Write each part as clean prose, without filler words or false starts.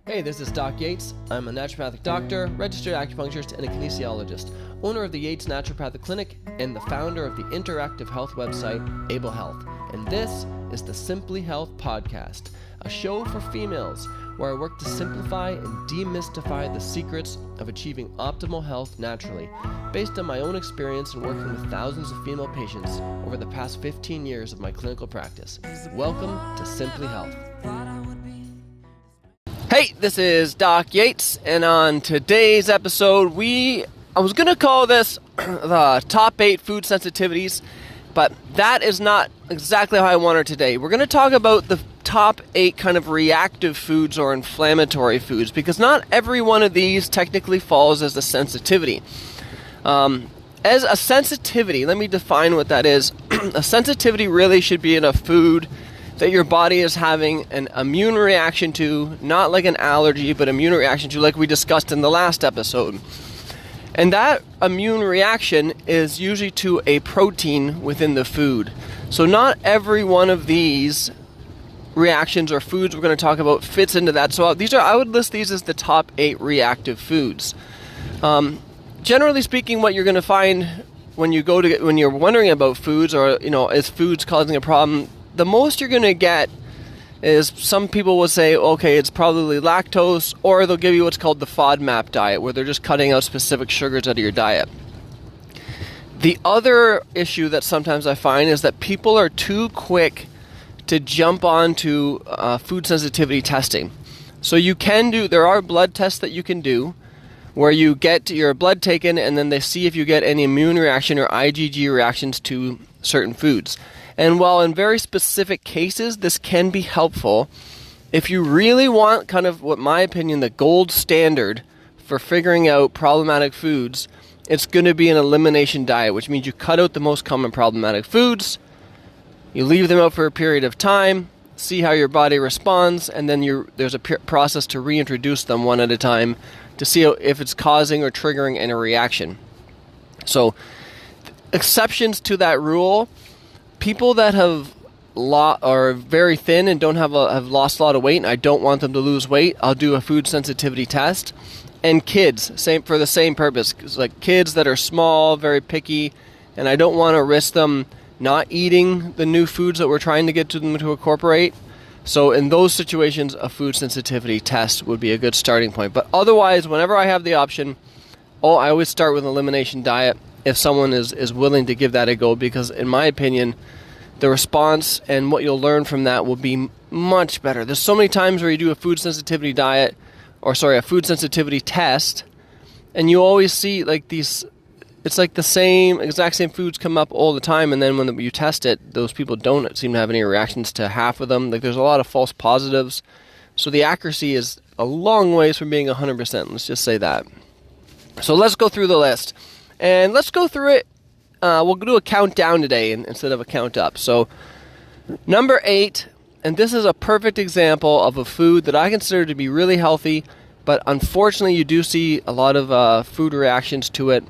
Hey, this is Doc Yates. I'm a naturopathic doctor, registered acupuncturist, and a kinesiologist, owner of the Yates Naturopathic Clinic, and the founder of the interactive health website, Able Health. And this is the Simply Health Podcast, a show for females where I work to simplify and demystify the secrets of achieving optimal health naturally, based on my own experience in working with thousands of female patients over the past 15 years of my clinical practice. Welcome to Simply Health. Hey, this is Doc Yates, and on today's episode, I was going to call this the top 8 food sensitivities, but that is not exactly how I want it today. We're going to talk about the top 8 kind of reactive foods or inflammatory foods, because not every one of these technically falls as a sensitivity. As a sensitivity, let me define what that is. A sensitivity really should be in a food that your body is having an immune reaction to, not like an allergy, but immune reaction to, like we discussed in the last episode. And that immune reaction is usually to a protein within the food. So not every one of these reactions or foods we're going to talk about fits into that. So I would list these as the top 8 reactive foods. Generally speaking, what you're going to find when you're wondering about foods, or is foods causing a problem, the most you're going to get is some people will say, okay, it's probably lactose, or they'll give you what's called the FODMAP diet, where they're just cutting out specific sugars out of your diet. The other issue that sometimes I find is that people are too quick to jump onto food sensitivity testing. So there are blood tests that you can do where you get your blood taken and then they see if you get any immune reaction or IgG reactions to certain foods. And while in very specific cases, this can be helpful, if you really want kind of, what my opinion, the gold standard for figuring out problematic foods, it's going to be an elimination diet, which means you cut out the most common problematic foods, you leave them out for a period of time, see how your body responds, and then there's a process to reintroduce them one at a time to see if it's causing or triggering any reaction. So, exceptions to that rule: people that are very thin and have lost a lot of weight, and I don't want them to lose weight, I'll do a food sensitivity test. And kids, for the same purpose. Like kids that are small, very picky, and I don't want to risk them not eating the new foods that we're trying to get them to incorporate. So in those situations, a food sensitivity test would be a good starting point. But otherwise, whenever I have the option, I always start with an elimination diet if someone is willing to give that a go, because in my opinion, the response and what you'll learn from that will be much better. There's so many times where you do a food sensitivity test, and you always see like these, it's like the exact same foods come up all the time, and then when you test it, those people don't seem to have any reactions to half of them. Like there's a lot of false positives. So the accuracy is a long ways from being 100%, let's just say that. So let's go through the list. And let's go through it. We'll do a countdown today instead of a count up. So, number 8, and this is a perfect example of a food that I consider to be really healthy, but unfortunately you do see a lot of food reactions to it,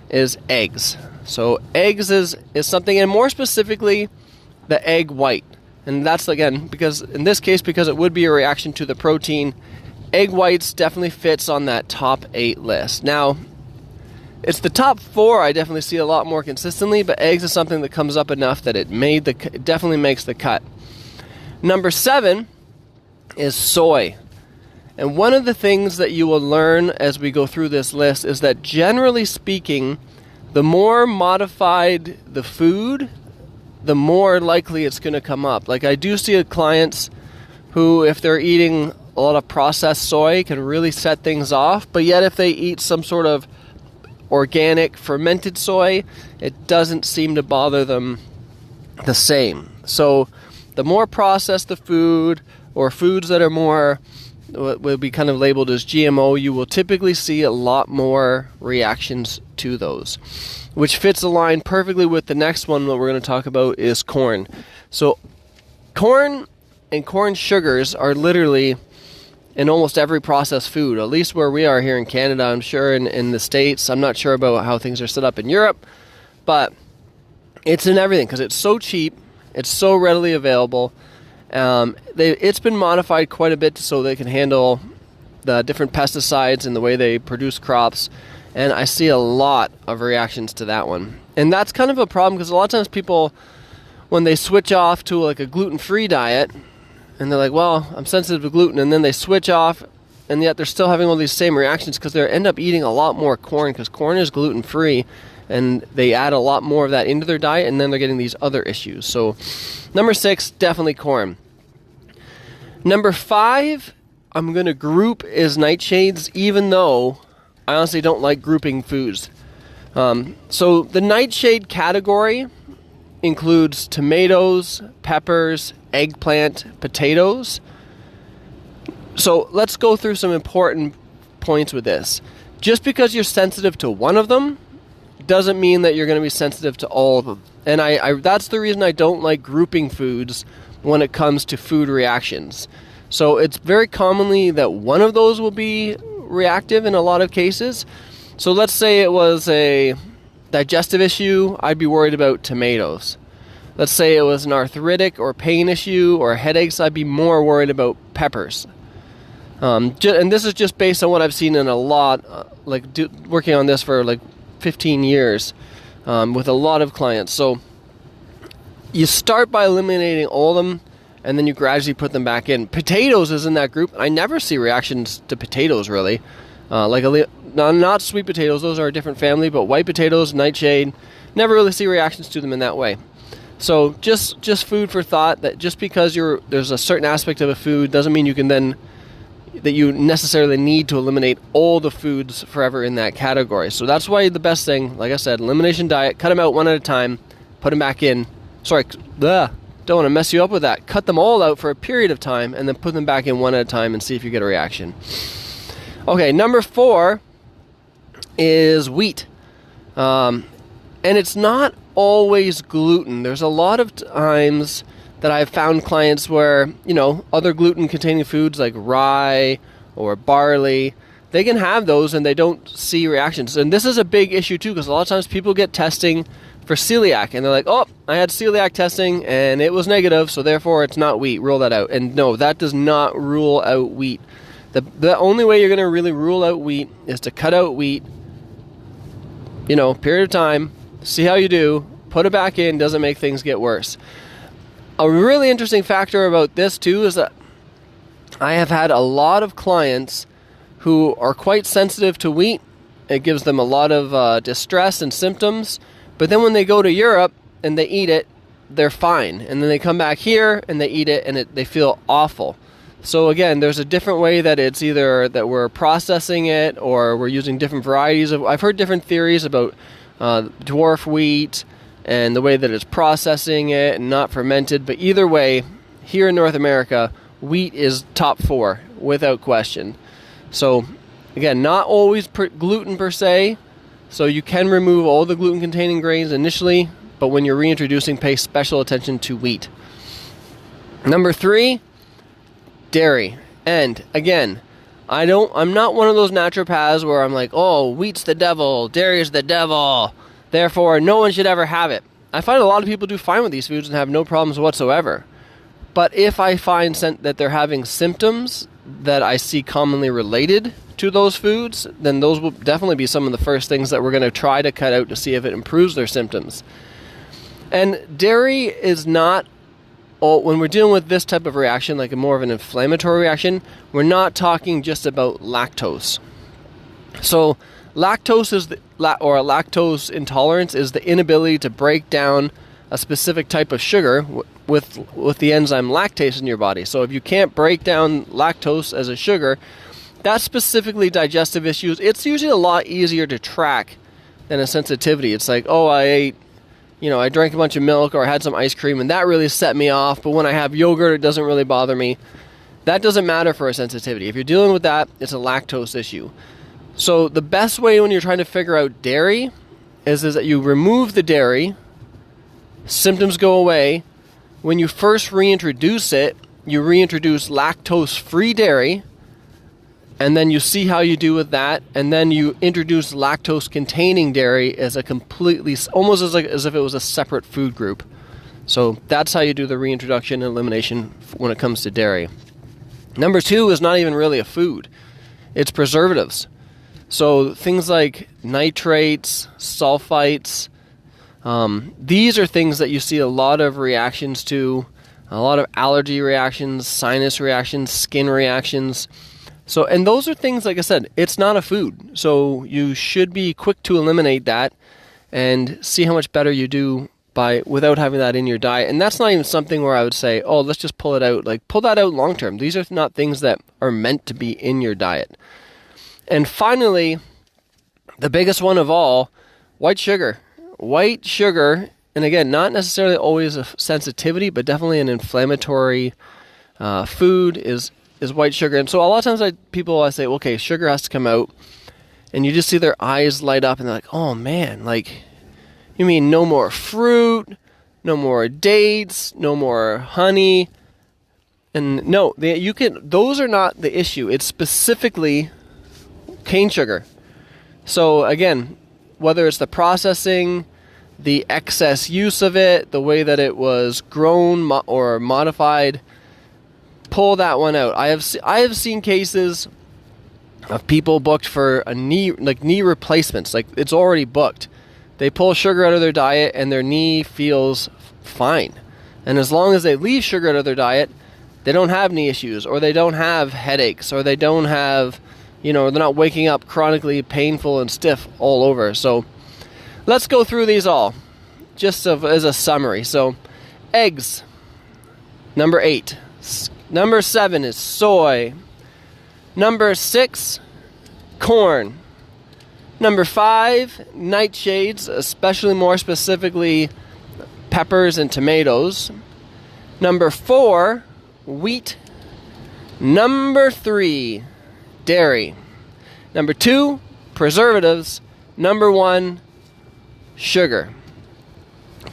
is eggs. So, eggs is something, and more specifically, the egg white. And that's, again, because it would be a reaction to the protein, egg whites definitely fits on that top 8 list. Now, it's the top 4 I definitely see a lot more consistently, but eggs is something that comes up enough that it definitely makes the cut. Number 7 is soy. And one of the things that you will learn as we go through this list is that generally speaking, the more modified the food, the more likely it's going to come up. Like I do see clients who, if they're eating a lot of processed soy, can really set things off, but yet if they eat some sort of organic fermented soy, it doesn't seem to bother them the same. So the more processed the food, or foods that are more will be kind of labeled as GMO, you will typically see a lot more reactions to those, which fits the line perfectly with the next one that we're going to talk about is corn. So corn and corn sugars are literally in almost every processed food, at least where we are here in Canada. I'm sure in the States, I'm not sure about how things are set up in Europe, but it's in everything because it's so cheap, it's so readily available. It's been modified quite a bit so they can handle the different pesticides and the way they produce crops. And I see a lot of reactions to that one. And that's kind of a problem because a lot of times people, when they switch off to like a gluten-free diet, and they're like, well, I'm sensitive to gluten, and then they switch off, and yet they're still having all these same reactions because they end up eating a lot more corn because corn is gluten-free, and they add a lot more of that into their diet, and then they're getting these other issues. So number 6, definitely corn. Number 5, I'm going to group is nightshades, even though I honestly don't like grouping foods. So the nightshade category includes tomatoes, peppers, eggplant, potatoes. So let's go through some important points with this. Just because you're sensitive to one of them doesn't mean that you're going to be sensitive to all of them. And I that's the reason I don't like grouping foods when it comes to food reactions. So it's very commonly that one of those will be reactive in a lot of cases. So let's say it was a digestive issue, I'd be worried about tomatoes. Let's say it was an arthritic or pain issue or headaches, I'd be more worried about peppers. And this is just based on what I've seen in a lot, working on this for like 15 years with a lot of clients. So you start by eliminating all of them, and then you gradually put them back in. Potatoes is in that group. I never see reactions to potatoes, really. Not sweet potatoes, those are a different family, but white potatoes, nightshade, never really see reactions to them in that way. So just food for thought, that just because there's a certain aspect of a food doesn't mean that you necessarily need to eliminate all the foods forever in that category. So that's why the best thing, like I said, elimination diet, cut them out one at a time, put them back in. Don't want to mess you up with that. Cut them all out for a period of time and then put them back in one at a time and see if you get a reaction. Okay, number 4 is wheat. And it's not always gluten. There's a lot of times that I've found clients where, other gluten-containing foods like rye or barley, they can have those and they don't see reactions. And this is a big issue too, because a lot of times people get testing for celiac and they're like, oh, I had celiac testing and it was negative, so therefore it's not wheat. Rule that out. And no, that does not rule out wheat. The only way you're going to really rule out wheat is to cut out wheat, period of time, see how you do, put it back in, doesn't make things get worse. A really interesting factor about this too is that I have had a lot of clients who are quite sensitive to wheat. It gives them a lot of distress and symptoms, but then when they go to Europe and they eat it, they're fine. And then they come back here and they eat it and they feel awful. So again, there's a different way that it's either that we're processing it or we're using different varieties of. I've heard different theories about dwarf wheat and the way that it's processing it and not fermented. But either way, here in North America, wheat is top 4 without question. So again, not always gluten per se. So you can remove all the gluten-containing grains initially, but when you're reintroducing, pay special attention to wheat. Number 3, dairy. And again, I'm not one of those naturopaths where I'm like, oh, wheat's the devil, dairy is the devil, therefore no one should ever have it. I find a lot of people do fine with these foods and have no problems whatsoever. But if I find that they're having symptoms that I see commonly related to those foods, then those will definitely be some of the first things that we're going to try to cut out to see if it improves their symptoms. And dairy is not, when we're dealing with this type of reaction, like a more of an inflammatory reaction, we're not talking just about lactose. So lactose or a lactose intolerance is the inability to break down a specific type of sugar with the enzyme lactase in your body. So if you can't break down lactose as a sugar, that's specifically digestive issues. It's usually a lot easier to track than a sensitivity. It's like, oh, I drank a bunch of milk or I had some ice cream and that really set me off, but when I have yogurt, it doesn't really bother me. That doesn't matter for a sensitivity. If you're dealing with that, it's a lactose issue. So the best way when you're trying to figure out dairy is that you remove the dairy, symptoms go away. When you first reintroduce it, you reintroduce lactose-free dairy, and then you see how you do with that, and then you introduce lactose-containing dairy as a completely, almost as if it was a separate food group. So that's how you do the reintroduction and elimination when it comes to dairy. Number 2 is not even really a food. it's preservatives. So things like nitrates, sulfites, these are things that you see a lot of reactions to, a lot of allergy reactions, sinus reactions, skin reactions. So, and those are things, like I said, it's not a food. So you should be quick to eliminate that and see how much better you do without having that in your diet. And that's not even something where I would say, oh, let's just pull it out. Like, pull that out long term. These are not things that are meant to be in your diet. And finally, the biggest one of all, white sugar. White sugar, and again, not necessarily always a sensitivity, but definitely an inflammatory food is white sugar. And so a lot of times I say, okay, sugar has to come out, and you just see their eyes light up, and they're like, oh man, like, you mean no more fruit, no more dates, no more honey? And no, those are not the issue. It's specifically cane sugar. So again, whether it's the processing, the excess use of it, the way that it was grown or modified, pull that one out. I have seen cases of people booked for knee replacements. Like, it's already booked. They pull sugar out of their diet and their knee feels fine. And as long as they leave sugar out of their diet, they don't have knee issues, or they don't have headaches, or they don't have, they're not waking up chronically painful and stiff all over. So let's go through these all, just as a summary. So eggs, number 8. Number 7 is soy. Number 6, corn. Number 5, nightshades, especially more specifically peppers and tomatoes. Number 4, wheat. Number 3, dairy. Number 2, preservatives. Number 1, sugar.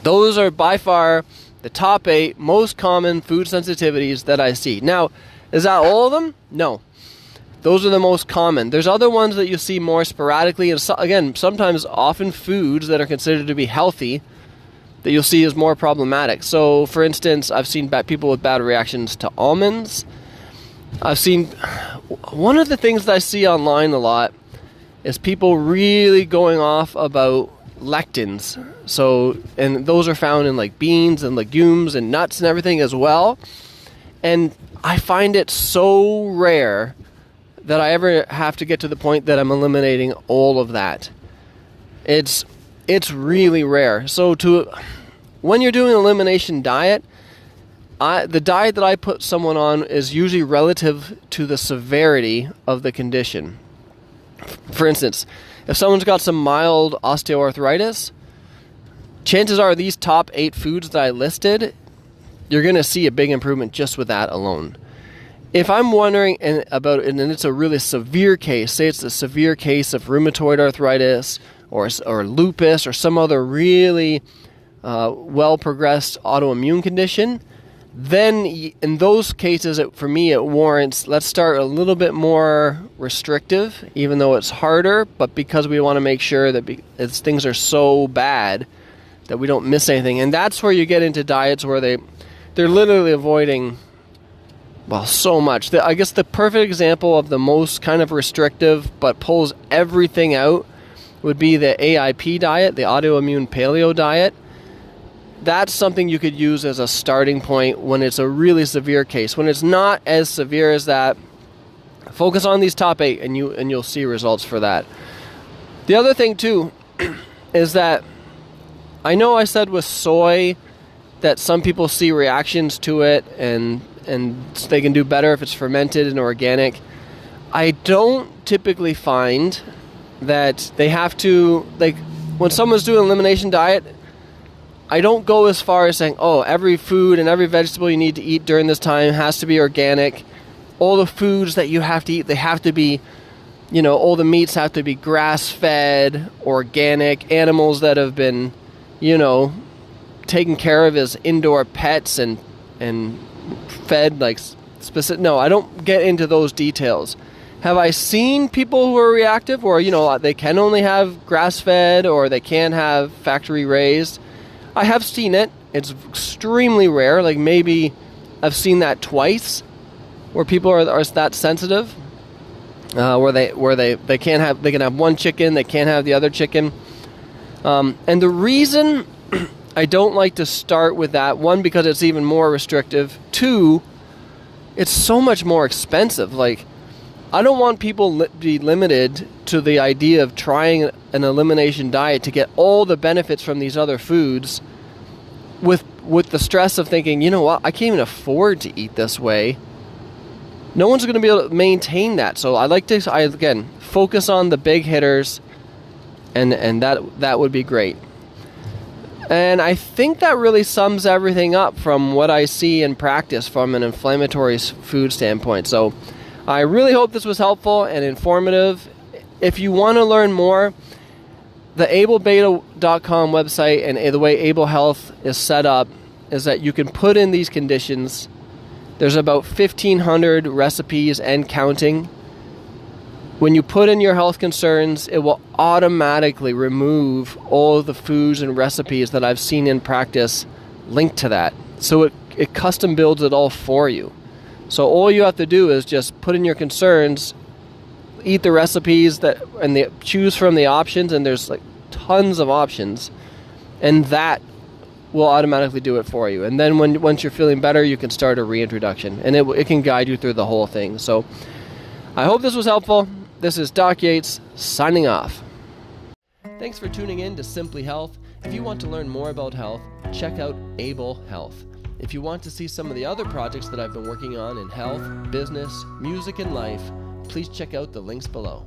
Those are by far the top 8 most common food sensitivities that I see. Now, is that all of them? No. Those are the most common. There's other ones that you see more sporadically, and again, sometimes often foods that are considered to be healthy that you'll see as more problematic. So, for instance, I've seen people with bad reactions to almonds. I've seen, one of the things that I see online a lot is people really going off about lectins. So, and those are found in like beans and legumes and nuts and everything as well. And I find it so rare that I ever have to get to the point that I'm eliminating all of that. It's really rare. So when you're doing an elimination diet, the diet that I put someone on is usually relative to the severity of the condition. For instance, if someone's got some mild osteoarthritis, chances are these top 8 foods that I listed, you're going to see a big improvement just with that alone. If I'm wondering about it, and it's a really severe case, say it's a severe case of rheumatoid arthritis or lupus or some other really well-progressed autoimmune condition, then in those cases, for me, it warrants, let's start a little bit more restrictive, even though it's harder, but because we want to make sure that things are so bad that we don't miss anything. And that's where you get into diets where they're literally avoiding, well, so much. I guess the perfect example of the most kind of restrictive but pulls everything out would be the AIP diet, the autoimmune paleo diet. That's something you could use as a starting point when it's a really severe case. When it's not as severe as that, focus on these top 8 and you'll see results for that. The other thing too is that I know I said with soy that some people see reactions to it and they can do better if it's fermented and organic. I don't typically find that they have to, like, when someone's doing an elimination diet, I don't go as far as saying, oh, every food and every vegetable you need to eat during this time has to be organic. All the foods that you have to eat, they have to be, all the meats have to be grass-fed, organic, animals that have been, taken care of as indoor pets and fed like specific. No, I don't get into those details. Have I seen people who are reactive or, they can only have grass-fed or they can't have factory-raised? I have seen it. It's extremely rare. Like maybe I've seen that twice where people are that sensitive. where they can have one chicken, they can't have the other chicken. And the reason I don't like to start with that, one, because it's even more restrictive. Two, it's so much more expensive. Like, I don't want people to be limited to the idea of trying an elimination diet to get all the benefits from these other foods with the stress of thinking, you know what, I can't even afford to eat this way. No one's going to be able to maintain that. So I like to, again, focus on the big hitters, and that would be great. And I think that really sums everything up from what I see in practice from an inflammatory food standpoint. So I really hope this was helpful and informative. If you want to learn more, the ablebeta.com website and the way Able Health is set up is that you can put in these conditions. There's about 1,500 recipes and counting. When you put in your health concerns, it will automatically remove all of the foods and recipes that I've seen in practice linked to that. So it custom builds it all for you. So all you have to do is just put in your concerns, eat the recipes and choose from the options, and there's like tons of options, and that will automatically do it for you. And then once you're feeling better, you can start a reintroduction, and it can guide you through the whole thing. So I hope this was helpful. This is Doc Yates signing off. Thanks for tuning in to Simply Health. If you want to learn more about health, check out Able Health. If you want to see some of the other projects that I've been working on in health, business, music, and life, please check out the links below.